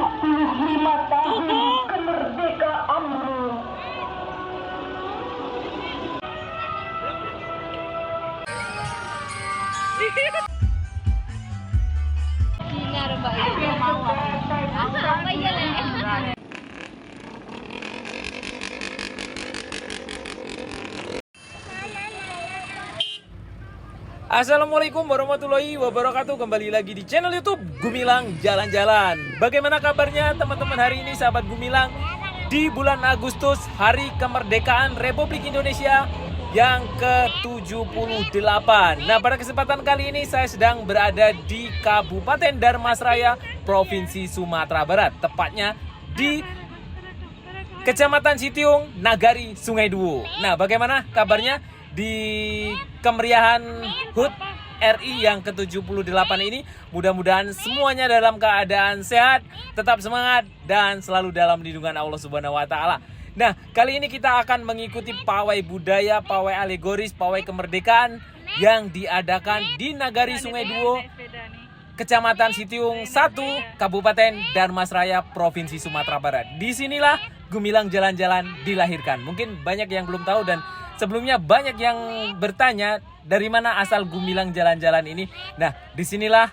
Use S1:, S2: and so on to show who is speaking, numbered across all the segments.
S1: 75 tahun kemerdekaanmu.
S2: Assalamualaikum warahmatullahi wabarakatuh. Kembali lagi di channel YouTube Gumilang Jalan-Jalan. Bagaimana kabarnya teman-teman hari ini, sahabat Gumilang, di bulan Agustus, hari kemerdekaan Republik Indonesia yang ke-78. Nah, pada kesempatan kali ini saya sedang berada di Kabupaten Dharmasraya, Provinsi Sumatera Barat, tepatnya di Kecamatan Sitiung, Nagari, Sungai Duo. Nah, bagaimana kabarnya di kemeriahan HUT RI yang ke-78 ini? Mudah-mudahan semuanya dalam keadaan sehat, tetap semangat, dan selalu dalam lindungan Allah Subhanahu wa Ta'ala. Nah, kali ini kita akan mengikuti pawai budaya, pawai alegoris, pawai kemerdekaan yang diadakan di Nagari Sungai Duo, Kecamatan Sitiung 1, Kabupaten Dharmasraya, Provinsi Sumatera Barat. Disinilah Gumilang Jalan-Jalan dilahirkan. Mungkin banyak yang belum tahu, dan sebelumnya banyak yang bertanya dari mana asal Gumilang Jalan-Jalan ini. Nah, disinilah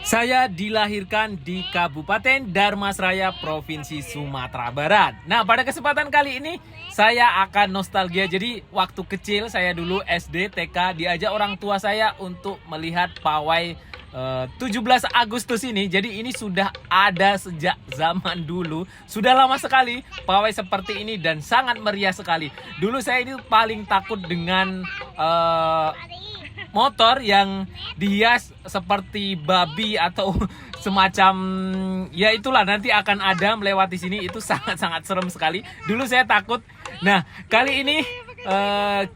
S2: saya dilahirkan di Kabupaten Dharmasraya, Provinsi Sumatera Barat. Nah, pada kesempatan kali ini saya akan nostalgia. Jadi waktu kecil saya dulu SD, TK diajak orang tua saya untuk melihat pawai 17 Agustus ini. Jadi ini sudah ada sejak zaman dulu. Sudah lama sekali pawai seperti ini dan sangat meriah sekali. Dulu saya ini paling takut dengan motor yang dihias seperti babi atau semacam, ya itulah, nanti akan ada melewati sini. Itu sangat-sangat serem sekali. Dulu saya takut. Nah, kali ini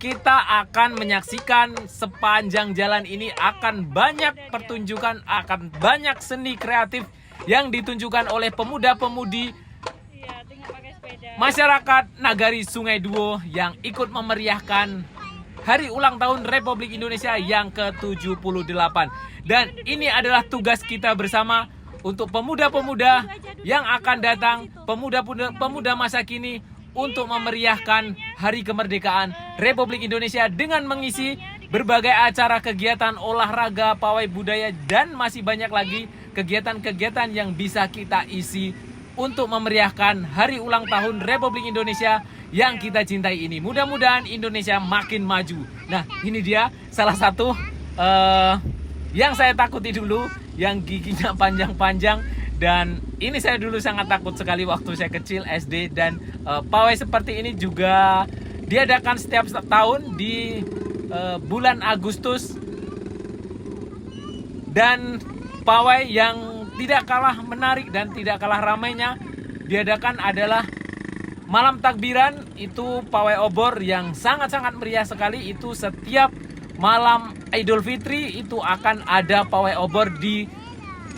S2: kita akan menyaksikan sepanjang jalan ini akan banyak pertunjukan, akan banyak seni kreatif yang ditunjukkan oleh pemuda-pemudi masyarakat Nagari Sungai Duo yang ikut memeriahkan hari ulang tahun Republik Indonesia yang ke-78. Dan ini adalah tugas kita bersama untuk pemuda-pemuda yang akan datang, pemuda masa kini, untuk memeriahkan hari kemerdekaan Republik Indonesia dengan mengisi berbagai acara kegiatan olahraga, pawai budaya, dan masih banyak lagi kegiatan-kegiatan yang bisa kita isi untuk memeriahkan hari ulang tahun Republik Indonesia yang kita cintai ini. Mudah-mudahan Indonesia makin maju. Nah, ini dia salah satu yang saya takuti dulu, yang giginya panjang-panjang. Dan ini saya dulu sangat takut sekali waktu saya kecil SD. Dan pawai seperti ini juga diadakan setiap tahun di bulan Agustus. Dan pawai yang tidak kalah menarik dan tidak kalah ramainya diadakan adalah malam takbiran. Itu pawai obor yang sangat-sangat meriah sekali. Itu setiap malam Idul Fitri itu akan ada pawai obor di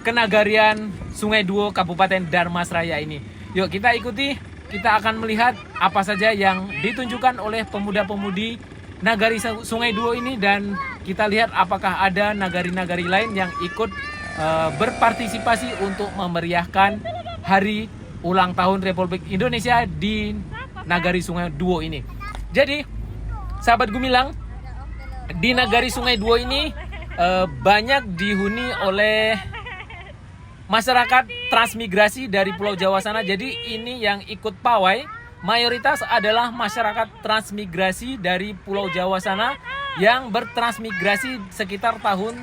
S2: Kenagarian Sungai Duo, Kabupaten Dharmasraya ini. Yuk kita ikuti, kita akan melihat apa saja yang ditunjukkan oleh pemuda-pemudi Nagari Sungai Duo ini. Dan kita lihat apakah ada nagari-nagari lain yang ikut berpartisipasi untuk memeriahkan hari ulang tahun Republik Indonesia di Nagari Sungai Duo ini. Jadi, sahabat Gumilang, di Nagari Sungai Duo ini banyak dihuni oleh masyarakat transmigrasi dari Pulau Jawa sana. Jadi ini yang ikut pawai mayoritas adalah masyarakat transmigrasi dari Pulau Jawa sana yang bertransmigrasi sekitar tahun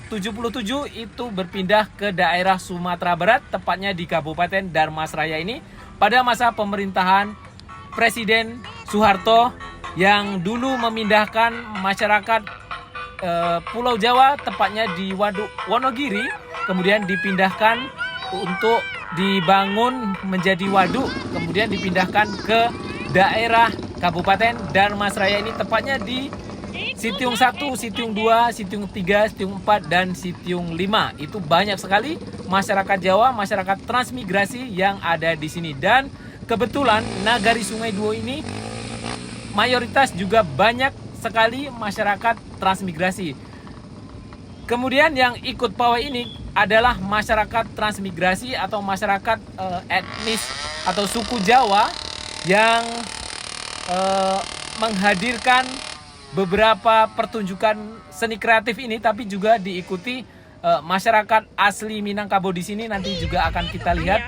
S2: 77 itu berpindah ke daerah Sumatera Barat, tepatnya di Kabupaten Dharmasraya ini pada masa pemerintahan Presiden Soeharto yang dulu memindahkan masyarakat Pulau Jawa, tepatnya di Wonogiri, kemudian dipindahkan untuk dibangun menjadi waduk, kemudian dipindahkan ke daerah Kabupaten Dharmasraya ini, tepatnya di Sitiung 1, Sitiung 2, Sitiung 3, Sitiung 4, dan Sitiung 5. Itu banyak sekali masyarakat Jawa, masyarakat transmigrasi yang ada di sini. Dan kebetulan Nagari Sungai Duo ini mayoritas juga banyak sekali masyarakat transmigrasi. Kemudian yang ikut pawai ini adalah masyarakat transmigrasi atau masyarakat etnis atau suku Jawa yang menghadirkan beberapa pertunjukan seni kreatif ini, tapi juga diikuti masyarakat asli Minangkabau di sini nanti juga akan kita lihat.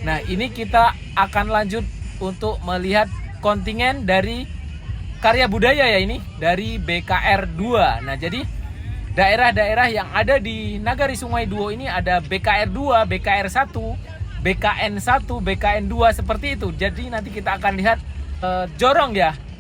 S2: Nah, ini kita akan lanjut untuk melihat kontingen dari karya budaya ya, ini dari BKR 2. Nah, jadi daerah-daerah yang ada di Nagari Sungai Duo ini ada BKR 2, BKR 1, BKN 1, BKN 2 seperti itu. Jadi nanti kita akan lihat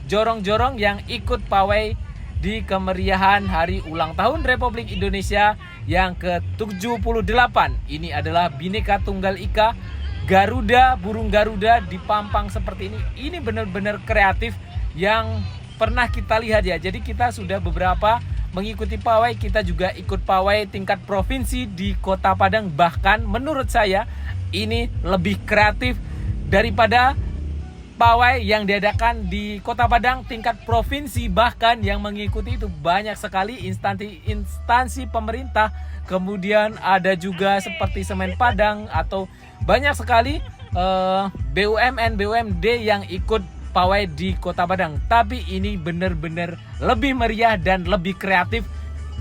S2: jorong-jorong yang ikut pawai di kemeriahan hari ulang tahun Republik Indonesia yang ke-78. Ini adalah Bhinneka Tunggal Ika, Garuda, burung Garuda dipampang seperti ini. Ini benar-benar kreatif yang pernah kita lihat ya. Jadi kita sudah beberapa mengikuti pawai, kita juga ikut pawai tingkat provinsi di Kota Padang. Bahkan menurut saya ini lebih kreatif daripada pawai yang diadakan di Kota Padang tingkat provinsi. Bahkan yang mengikuti itu banyak sekali instansi pemerintah. Kemudian ada juga seperti Semen Padang atau banyak sekali BUMN, BUMD yang ikut pawai di Kota Padang. Tapi ini benar-benar lebih meriah dan lebih kreatif.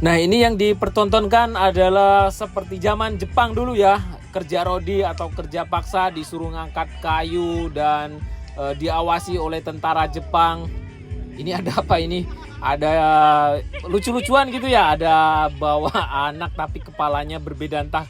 S2: Nah, ini yang dipertontonkan adalah seperti zaman Jepang dulu ya, kerja rodi atau kerja paksa, disuruh ngangkat kayu dan diawasi oleh tentara Jepang. Ini ada apa ini? Ada lucu-lucuan gitu ya, ada bawa anak tapi kepalanya berbeda entah.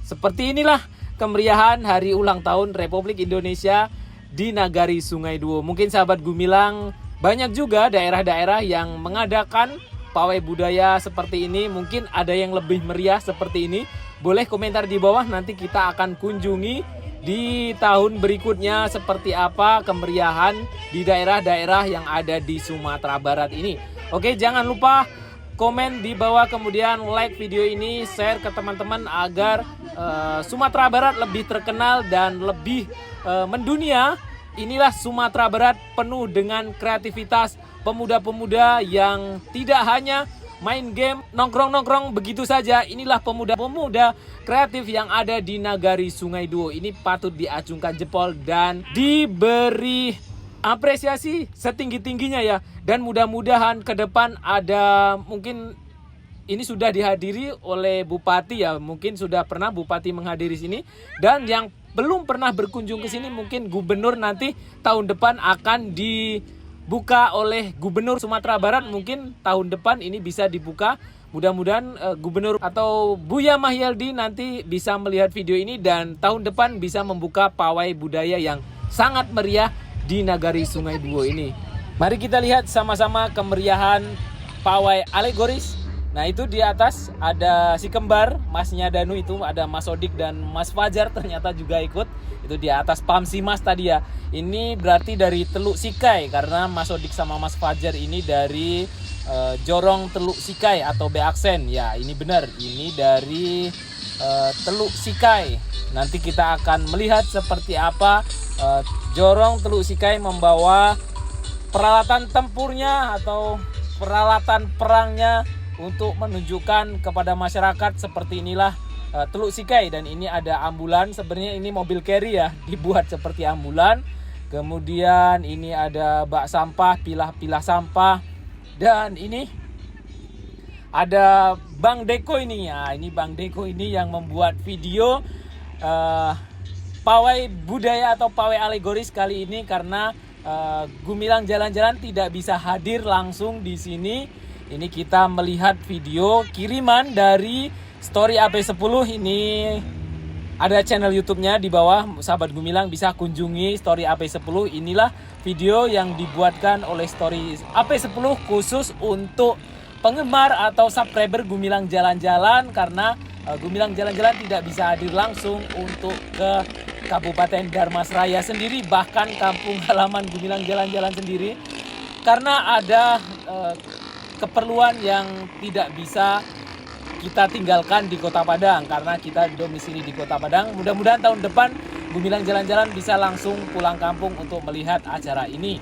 S2: Seperti inilah kemeriahan hari ulang tahun Republik Indonesia di Nagari Sungai Duo. Mungkin sahabat Gumilang banyak juga daerah-daerah yang mengadakan pawai budaya seperti ini. Mungkin ada yang lebih meriah seperti ini. Boleh komentar di bawah, nanti kita akan kunjungi di tahun berikutnya seperti apa kemeriahan di daerah-daerah yang ada di Sumatera Barat ini. Oke, jangan lupa komen di bawah, kemudian like video ini, share ke teman-teman agar Sumatera Barat lebih terkenal dan lebih mendunia. Inilah Sumatera Barat penuh dengan kreativitas pemuda-pemuda yang tidak hanya main game, nongkrong-nongkrong begitu saja. Inilah pemuda-pemuda kreatif yang ada di Nagari Sungai Duo. Ini patut diacungkan jempol dan diberi apresiasi setinggi-tingginya ya. Dan mudah-mudahan ke depan ada, mungkin ini sudah dihadiri oleh Bupati ya. Mungkin sudah pernah Bupati menghadiri sini. Dan yang belum pernah berkunjung ke sini, mungkin Gubernur nanti tahun depan akan dibuka oleh Gubernur Sumatera Barat. Mungkin tahun depan ini bisa dibuka. Mudah-mudahan Gubernur atau Buya Mahyaldi nanti bisa melihat video ini dan tahun depan bisa membuka pawai budaya yang sangat meriah di Nagari Sungai Duo ini. Mari kita lihat sama-sama kemeriahan pawai alegoris. Nah, itu di atas ada si kembar, masnya Danu itu, ada Mas Odik dan Mas Fajar ternyata juga ikut. Itu di atas Pamsi Mas tadi ya. Ini berarti dari Teluk Sikai karena Mas Odik sama Mas Fajar ini dari Jorong Teluk Sikai atau Beaksen. Ya, ini benar. Ini dari Teluk Sikai. Nanti kita akan melihat seperti apa Jorong Teluk Sikai membawa peralatan tempurnya atau peralatan perangnya untuk menunjukkan kepada masyarakat seperti inilah Teluk Sikai. Dan ini ada ambulan, sebenarnya ini mobil carry ya, dibuat seperti ambulan. Kemudian ini ada bak sampah, pilah-pilah sampah. Dan ini ada Bang Deko ini ya, ini Bang Deko ini yang membuat video pawai budaya atau pawai alegoris kali ini karena Gumilang Jalan-Jalan tidak bisa hadir langsung di sini. Ini kita melihat video kiriman dari Story AP10. Ini ada channel YouTube-nya di bawah, sahabat Gumilang bisa kunjungi Story AP10. Inilah video yang dibuatkan oleh Story AP10 khusus untuk penggemar atau subscriber Gumilang Jalan-Jalan karena Gumilang Jalan-Jalan tidak bisa hadir langsung untuk ke Kabupaten Darmasraya sendiri, bahkan kampung halaman Gumilang Jalan-Jalan sendiri, karena ada keperluan yang tidak bisa kita tinggalkan di Kota Padang karena kita domisili di Kota Padang. Mudah-mudahan tahun depan Gumilang Jalan-Jalan bisa langsung pulang kampung untuk melihat acara ini.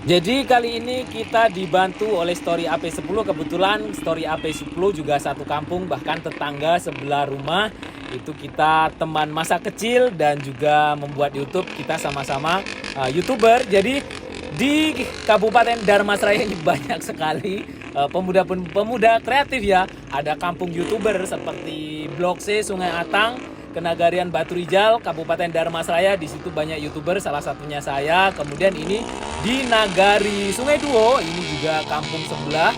S2: Jadi kali ini kita dibantu oleh Story AP10. Kebetulan Story AP10 juga satu kampung, bahkan tetangga sebelah rumah. Itu kita teman masa kecil dan juga membuat YouTube. Kita sama-sama YouTuber. Jadi di Kabupaten Dharmasraya ini banyak sekali pemuda-pemuda kreatif ya. Ada kampung YouTuber seperti Blok C, Sungai Atang, Kenagarian Batu Rijal, Kabupaten Dharmasraya. Di situ banyak YouTuber, salah satunya saya. Kemudian ini di Nagari Sungai Duo, ini juga kampung sebelah.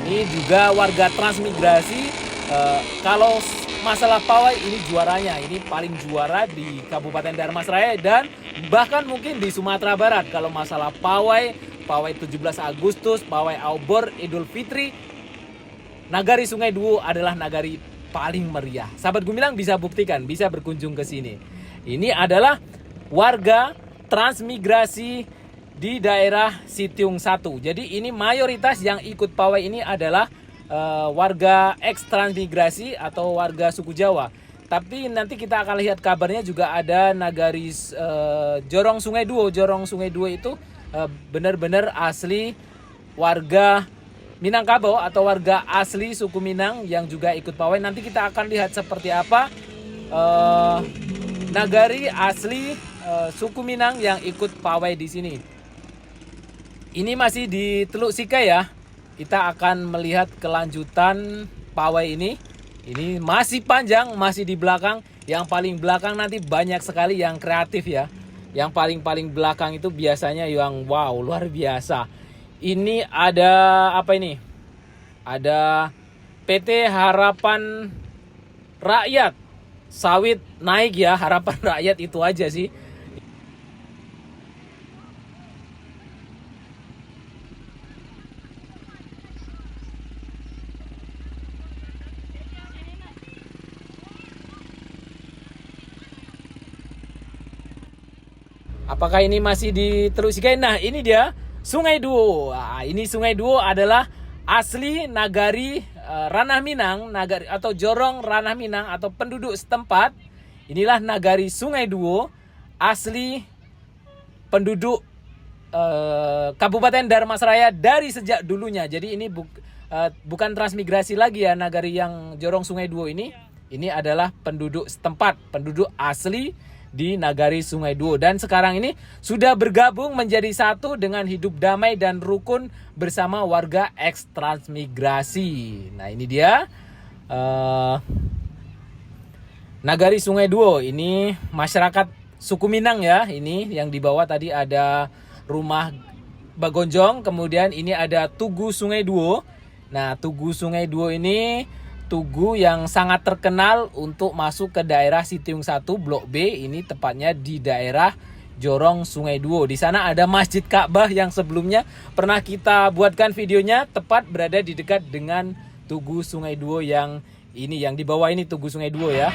S2: Ini juga warga transmigrasi. Kalau masalah pawai ini juaranya, ini paling juara di Kabupaten Dharmasraya dan bahkan mungkin di Sumatera Barat. Kalau masalah pawai 17 Agustus, pawai obor, Idul Fitri, Nagari Sungai Duo adalah nagari paling meriah. Sahabat Gumilang bisa buktikan, bisa berkunjung ke sini. Ini adalah warga transmigrasi di daerah Sitiung 1. Jadi ini mayoritas yang ikut pawai ini adalah warga eks transmigrasi atau warga suku Jawa. Tapi nanti kita akan lihat kabarnya juga ada nagari Jorong Sungai Duo. Jorong Sungai Duo itu benar-benar asli warga Minangkabau atau warga asli suku Minang yang juga ikut pawai. Nanti kita akan lihat seperti apa nagari asli suku Minang yang ikut pawai di sini. Ini masih di Teluk Sikai ya. Kita akan melihat kelanjutan pawai ini. Ini masih panjang, masih di belakang. Yang paling belakang nanti banyak sekali yang kreatif ya. Yang paling belakang itu biasanya yang wow, luar biasa. Ini ada apa ini? Ada PT Harapan Rakyat. Sawit naik ya, harapan rakyat itu aja sih. Apakah ini masih di Teluk Sikai? Nah, ini dia Sungai Duo. Nah, ini Sungai Duo adalah asli nagari Ranah Minang, nagari atau Jorong Ranah Minang atau penduduk setempat. Inilah nagari Sungai Duo, asli penduduk Kabupaten Dharmasraya dari sejak dulunya. Jadi ini bukan transmigrasi lagi ya, nagari yang Jorong Sungai Duo ini. Ini adalah penduduk setempat, penduduk asli di Nagari Sungai Duo, dan sekarang ini sudah bergabung menjadi satu dengan hidup damai dan rukun bersama warga eks transmigrasi. Nah, ini dia Nagari Sungai Duo. Ini masyarakat suku Minang ya. Ini yang di bawah tadi ada rumah Bagonjong, kemudian ini ada Tugu Sungai Duo. Nah, Tugu Sungai Duo ini tugu yang sangat terkenal untuk masuk ke daerah Sitiung 1 Blok B. Ini tepatnya di daerah Jorong Sungai Duo. Di sana ada Masjid Ka'bah yang sebelumnya pernah kita buatkan videonya, tepat berada di dekat dengan Tugu Sungai Duo yang ini, yang di bawah ini Tugu Sungai Duo ya.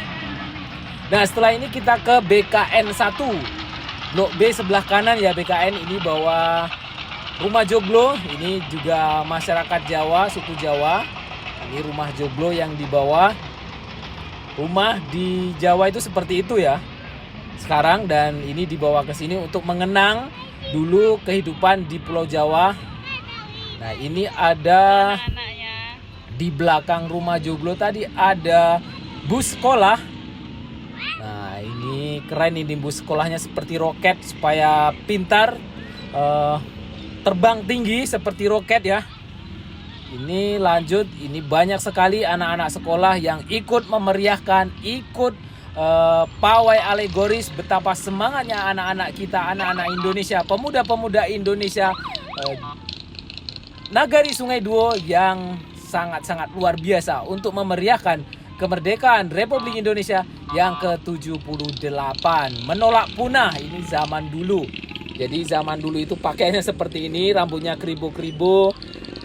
S2: Nah, setelah ini kita ke BKN 1 Blok B sebelah kanan ya. BKN ini bawah rumah joglo. Ini juga masyarakat Jawa, suku Jawa. Ini rumah joglo yang di bawah. Rumah di Jawa itu seperti itu ya sekarang, dan ini dibawa ke sini untuk mengenang dulu kehidupan di Pulau Jawa. Nah, ini ada di belakang rumah joglo tadi ada bus sekolah. Nah, ini keren, ini bus sekolahnya seperti roket supaya pintar terbang tinggi seperti roket ya. Ini lanjut, ini banyak sekali anak-anak sekolah yang ikut memeriahkan, ikut pawai alegoris. Betapa semangatnya anak-anak kita, anak-anak Indonesia, pemuda-pemuda Indonesia Nagari Sungai Duo yang sangat-sangat luar biasa untuk memeriahkan kemerdekaan Republik Indonesia yang ke-78. Menolak punah, ini zaman dulu. Jadi zaman dulu itu pakaiannya seperti ini, rambutnya kribo-kribo.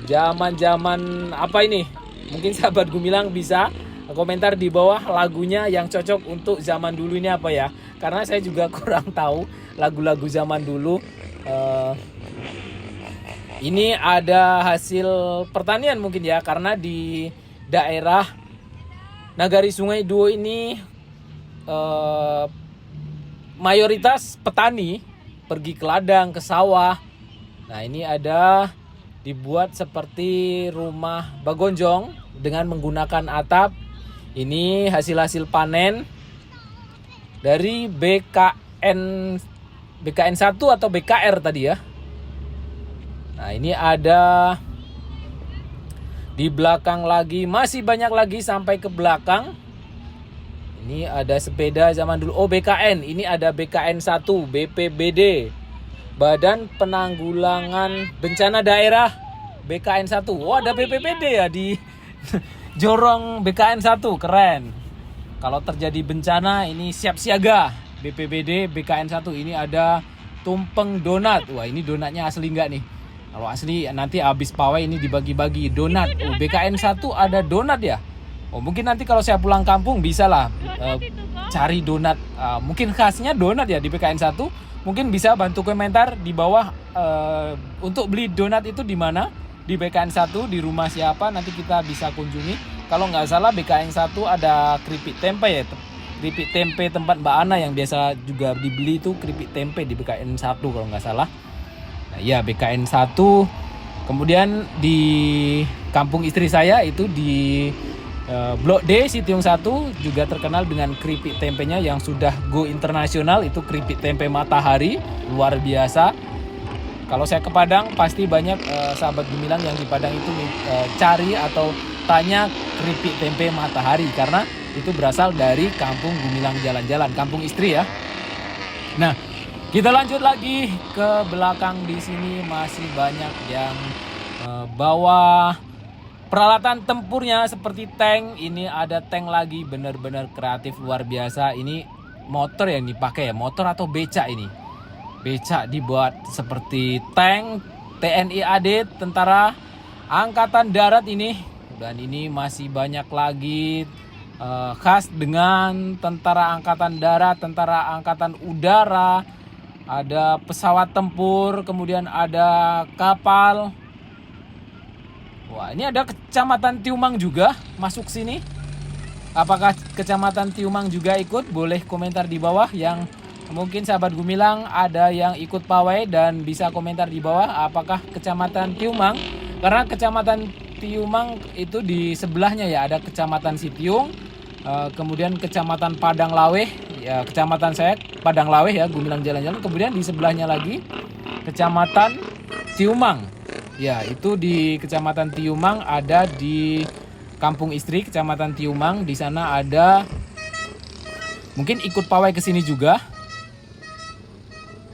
S2: Zaman-zaman apa ini? Mungkin sahabat Gumilang bisa komentar di bawah lagunya yang cocok untuk zaman dulu ini apa ya? Karena saya juga kurang tahu lagu-lagu zaman dulu. Ini ada hasil pertanian mungkin ya, karena di daerah Nagari Sungai Duo ini mayoritas petani, pergi ke ladang, ke sawah. Nah, ini ada dibuat seperti rumah bagonjong dengan menggunakan atap. Ini hasil-hasil panen dari BKN 1 atau BKR tadi ya. Nah, ini ada di belakang lagi, masih banyak lagi sampai ke belakang. Ini ada sepeda zaman dulu. Oh, BKN. Ini ada BKN 1, BPBD. Badan Penanggulangan Bencana Daerah BKN 1. Oh, ada BPBD ya di jorong BKN 1. Keren. Kalau terjadi bencana ini siap siaga. BPBD BKN 1. Ini ada tumpeng donat. Wah, ini donatnya asli enggak nih? Kalau asli nanti habis pawai ini dibagi-bagi donat. Oh, BKN 1 ada donat ya? Oh, mungkin nanti kalau saya pulang kampung bisa lah cari donat. Mungkin khasnya donat ya di BKN 1. Mungkin bisa bantu komentar di bawah untuk beli donat itu di mana? Di BKN 1, di rumah siapa, nanti kita bisa kunjungi. Kalau nggak salah BKN 1 ada keripik tempe ya. Keripik tempe tempat Mbak Ana yang biasa juga dibeli itu keripik tempe di BKN 1 kalau nggak salah. Nah, ya BKN 1. Kemudian di kampung istri saya itu di Blok D Sitiung 1 juga terkenal dengan keripik tempenya yang sudah go internasional. Itu keripik tempe Matahari, luar biasa. Kalau saya ke Padang pasti banyak sahabat Gumilang yang di Padang itu cari atau tanya keripik tempe Matahari karena itu berasal dari kampung Gumilang Jalan-Jalan, kampung istri ya. Nah, kita lanjut lagi ke belakang. Di sini masih banyak yang bawa peralatan tempurnya seperti tank. Ini ada tank lagi, benar-benar kreatif luar biasa. Ini motor yang dipakai ya, motor atau becak ini. Becak dibuat seperti tank TNI AD, Tentara Angkatan Darat ini. Dan ini masih banyak lagi khas dengan Tentara Angkatan Darat, Tentara Angkatan Udara. Ada pesawat tempur, kemudian ada kapal. Wah, ini ada Kecamatan Tiumang juga masuk sini. Apakah Kecamatan Tiumang juga ikut? Boleh komentar di bawah. Yang mungkin sahabat Gumilang ada yang ikut pawai dan bisa komentar di bawah apakah Kecamatan Tiumang. Karena Kecamatan Tiumang itu di sebelahnya ya, ada Kecamatan Sitiung, kemudian Kecamatan Padang Laweh, ya kecamatan saya Padang Laweh ya, Gumilang Jalan-Jalan. Kemudian di sebelahnya lagi Kecamatan Tiumang. Ya, itu di Kecamatan Tiumang, ada di kampung istri Kecamatan Tiumang. Di sana ada mungkin ikut pawai ke sini juga.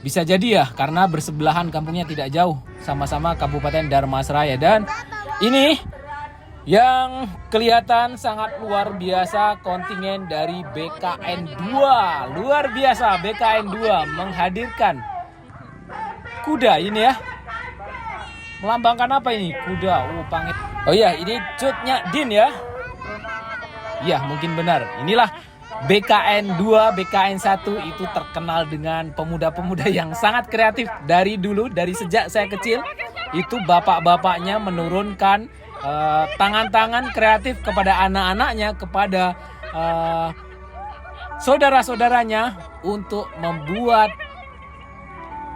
S2: Bisa jadi ya, karena bersebelahan kampungnya tidak jauh, sama-sama Kabupaten Dharmasraya. Dan ini yang kelihatan sangat luar biasa, kontingen dari BKN 2. Luar biasa, BKN 2 menghadirkan kuda ini ya. Melambangkan apa ini? Kuda. Oh iya, ini cutnya Din ya. Ya, mungkin benar. Inilah BKN 2, BKN 1 itu terkenal dengan pemuda-pemuda yang sangat kreatif dari dulu, dari sejak saya kecil. Itu bapak-bapaknya menurunkan tangan-tangan kreatif kepada anak-anaknya, kepada saudara-saudaranya untuk membuat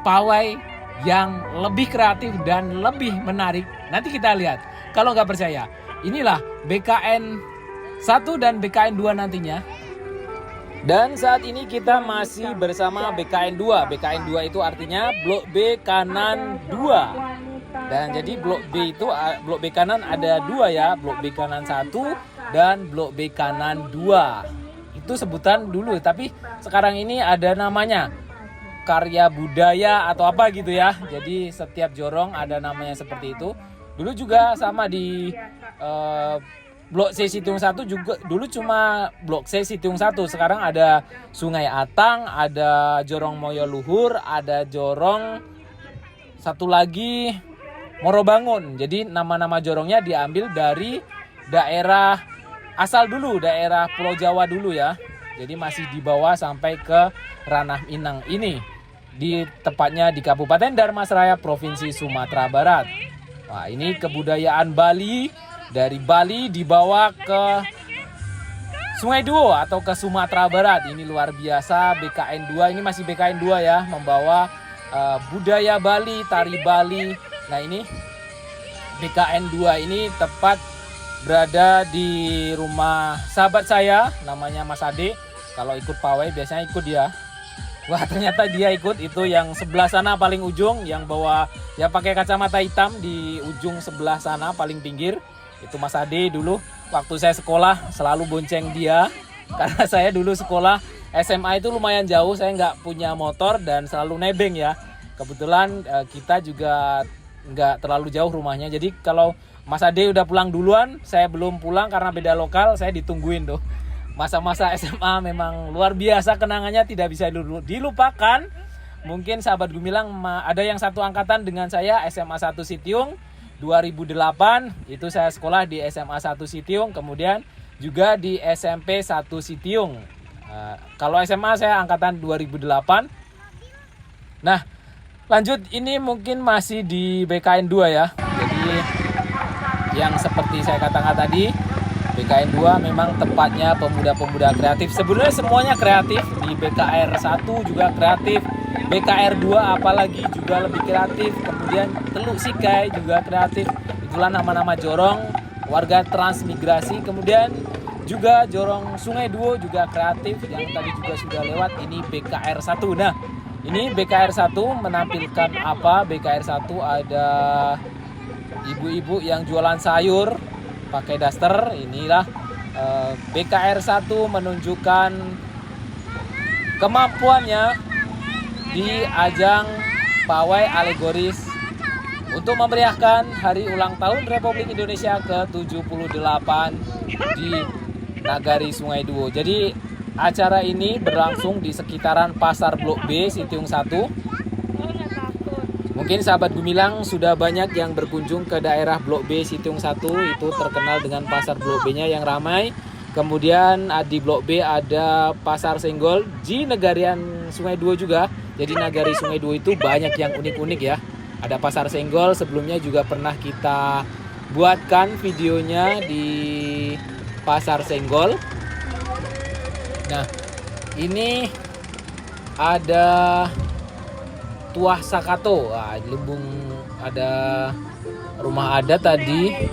S2: pawai yang lebih kreatif dan lebih menarik. Nanti kita lihat. Kalau nggak percaya, inilah BKN 1 dan BKN 2 nantinya. Dan saat ini kita masih bersama BKN 2. BKN 2 itu artinya Blok B Kanan 2. Dan jadi Blok B itu, Blok B Kanan ada 2 ya. Blok B Kanan 1 dan Blok B Kanan 2. Itu sebutan dulu, tapi sekarang ini ada namanya Karya Budaya atau apa gitu ya. Jadi setiap jorong ada namanya seperti itu. Dulu juga sama di Blok C Sitiung 1 juga dulu cuma Blok C Sitiung 1. Sekarang ada Sungai Atang, ada Jorong Moyo Luhur, ada jorong satu lagi Morobangun. Jadi nama-nama jorongnya diambil dari daerah asal dulu, daerah Pulau Jawa dulu ya. Jadi masih dibawa sampai ke ranah Minang ini. Tepatnya di Kabupaten Dharmasraya, Provinsi Sumatera Barat. Wah, ini kebudayaan Bali. Dari Bali dibawa ke Sungai Duo atau ke Sumatera Barat. Ini luar biasa. BKN 2, ini masih BKN 2 ya, membawa budaya Bali, tari Bali. Nah ini BKN 2 ini tepat berada di rumah sahabat saya, namanya Mas Ade. Kalau ikut pawai biasanya ikut dia. Wah ternyata dia ikut, itu yang sebelah sana paling ujung, yang bawa ya pakai kacamata hitam di ujung sebelah sana paling pinggir. Itu Mas Ade dulu waktu saya sekolah selalu bonceng dia. Karena saya dulu sekolah SMA itu lumayan jauh, saya nggak punya motor dan selalu nebeng ya. Kebetulan kita juga nggak terlalu jauh rumahnya. Jadi kalau Mas Ade udah pulang duluan, saya belum pulang karena beda lokal, saya ditungguin tuh. Masa-masa SMA memang luar biasa, kenangannya tidak bisa dilupakan. Mungkin sahabat Gumilang ada yang satu angkatan dengan saya, SMA 1 Sitiung 2008. Itu saya sekolah di SMA 1 Sitiung, kemudian juga di SMP 1 Sitiung. Kalau SMA saya angkatan 2008. Nah, lanjut, ini mungkin masih di BKN 2 ya. Jadi yang seperti saya katakan tadi, BKN 2 memang tempatnya pemuda-pemuda kreatif. Sebenarnya semuanya kreatif, di BKR 1 juga kreatif, BKR 2 apalagi juga lebih kreatif. Kemudian Teluk Sikai juga kreatif. Itulah nama-nama jorong warga transmigrasi. Kemudian juga jorong Sungai Duo juga kreatif, yang tadi juga sudah lewat. Ini BKR 1. Nah, ini BKR 1 menampilkan apa? BKR 1 ada ibu-ibu yang jualan sayur pakai daster. Inilah BKR 1 menunjukkan kemampuannya di ajang pawai alegoris untuk memeriahkan hari ulang tahun Republik Indonesia ke-78 di Nagari Sungai Duo. Jadi acara ini berlangsung di sekitaran Pasar Blok B Sitiung 1. Mungkin sahabat Gumilang sudah banyak yang berkunjung ke daerah Blok B Sitiung 1, itu terkenal dengan Pasar Blok B-nya yang ramai. Kemudian di Blok B ada Pasar Senggol di Negarian Sungai Duo juga. Jadi Nagari Sungai Duo itu banyak yang unik-unik ya. Ada Pasar Senggol, sebelumnya juga pernah kita buatkan videonya di Pasar Senggol. Nah, ini ada Tuah Sakato. Lembung ada rumah adat tadi.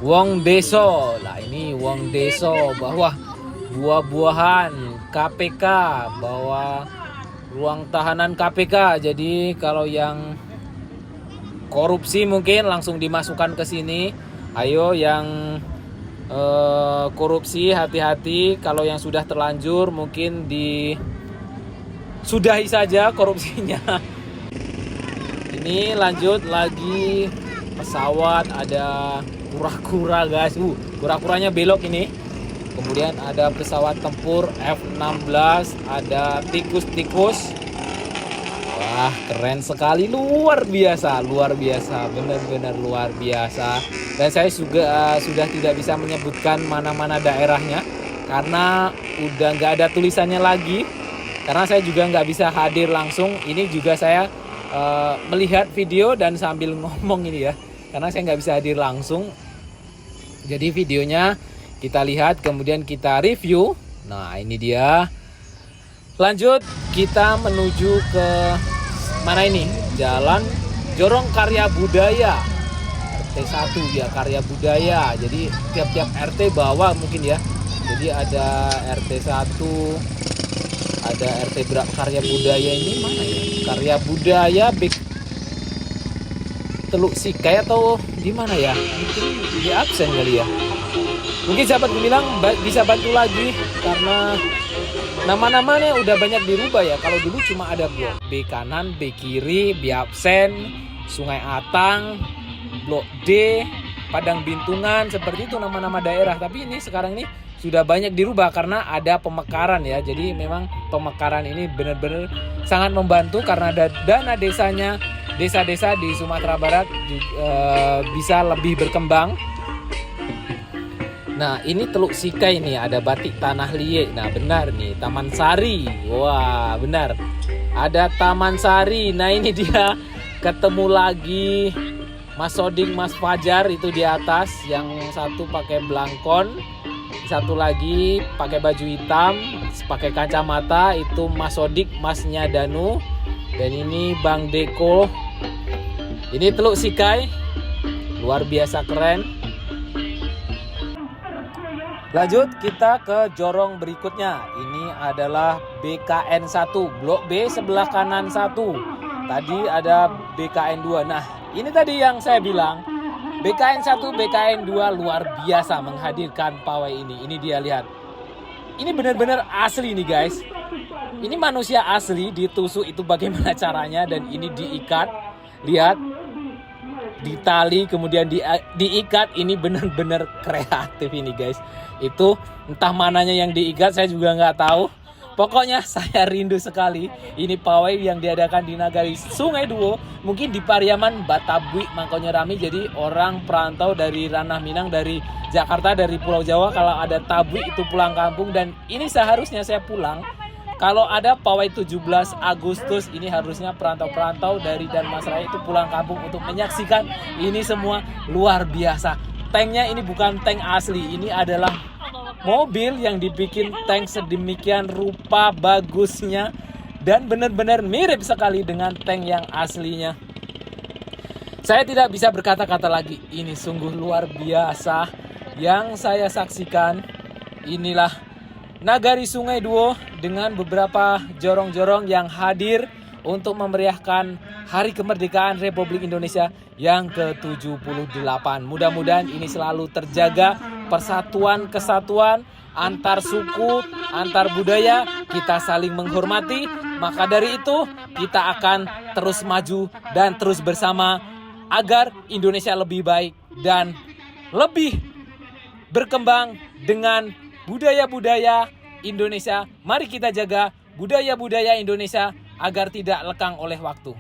S2: Wong Deso. Lah ini Wong Deso, bahwa buah-buahan KPK, bahwa ruang tahanan KPK. Jadi kalau yang korupsi mungkin langsung dimasukkan ke sini. Ayo yang korupsi hati-hati, kalau yang sudah terlanjur mungkin sudahi saja korupsinya. Ini lanjut lagi pesawat, ada kura-kura guys. Kura-kuranya belok ini. Kemudian ada pesawat tempur F-16, ada tikus-tikus. Wah, keren sekali, luar biasa, benar-benar luar biasa. Dan saya juga sudah tidak bisa menyebutkan mana-mana daerahnya karena udah nggak ada tulisannya lagi. Karena saya juga nggak bisa hadir langsung. Ini juga saya melihat video dan sambil ngomong ini ya, karena saya nggak bisa hadir langsung. Jadi videonya kita lihat, kemudian kita review. Nah ini dia. Lanjut kita menuju ke mana ini? Jalan Jorong Karya Budaya RT 1 ya, Karya Budaya. Jadi tiap-tiap RT bawa mungkin ya. Jadi ada RT 1, ada RT berapa Karya Budaya ini mana ya? Karya Budaya Teluk Sikai atau di mana ya? Mungkin di absen kali ya. Mungkin sahabat bilang bisa bantu lagi karena nama-namanya udah banyak dirubah ya. Kalau dulu cuma ada blok B kanan, B kiri, B absen, Sungai Atang, Blok D, Padang Bintungan, seperti itu nama-nama daerah. Tapi ini sekarang ini sudah banyak dirubah karena ada pemekaran ya. Jadi memang pemekaran ini benar-benar sangat membantu karena dana desanya, desa-desa di Sumatera Barat bisa lebih berkembang. Nah ini Teluk Sikai nih, ada batik tanah liat. Nah benar nih, Taman Sari. Wah benar, ada Taman Sari. Nah ini dia, ketemu lagi Mas Soding, Mas Fajar itu di atas. Yang satu pakai belangkon, satu lagi pakai baju hitam, pakai kacamata. Itu Mas Sodik, Masnya Danu. Dan ini Bang Deko. Ini Teluk Sikai. Luar biasa keren. Lanjut kita ke jorong berikutnya. Ini adalah BKN 1, Blok B sebelah kanan 1. Tadi ada BKN 2. Nah, ini tadi yang saya bilang, BKN 1, BKN 2 luar biasa menghadirkan pawai ini. Ini dia, lihat. Ini benar-benar asli nih guys. Ini manusia asli ditusuk itu bagaimana caranya, dan ini diikat. Lihat. Ditali kemudian diikat. Ini benar-benar kreatif ini guys. Itu entah mananya yang diikat saya juga nggak tahu. Pokoknya saya rindu sekali. Ini pawai yang diadakan di Nagari Sungai Duo. Mungkin di Pariaman, Batabuik, Mangkonyerami. Jadi orang perantau dari Ranah Minang, dari Jakarta, dari Pulau Jawa, kalau ada tabuik itu pulang kampung. Dan ini seharusnya saya pulang. Kalau ada pawai 17 Agustus, ini harusnya perantau-perantau dari Danmasraya itu pulang kampung untuk menyaksikan ini semua. Luar biasa. Tanknya ini bukan tank asli, ini adalah mobil yang dibikin tank sedemikian rupa bagusnya, dan benar-benar mirip sekali dengan tank yang aslinya. Saya tidak bisa berkata-kata lagi. Ini sungguh luar biasa yang saya saksikan. Inilah Nagari Sungai Duo dengan beberapa jorong-jorong yang hadir untuk memeriahkan Hari Kemerdekaan Republik Indonesia yang ke-78. Mudah-mudahan ini selalu terjaga persatuan, kesatuan antar suku, antar budaya, kita saling menghormati. Maka dari itu kita akan terus maju dan terus bersama agar Indonesia lebih baik dan lebih berkembang dengan budaya-budaya Indonesia. Mari kita jaga budaya-budaya Indonesia agar tidak lekang oleh waktu.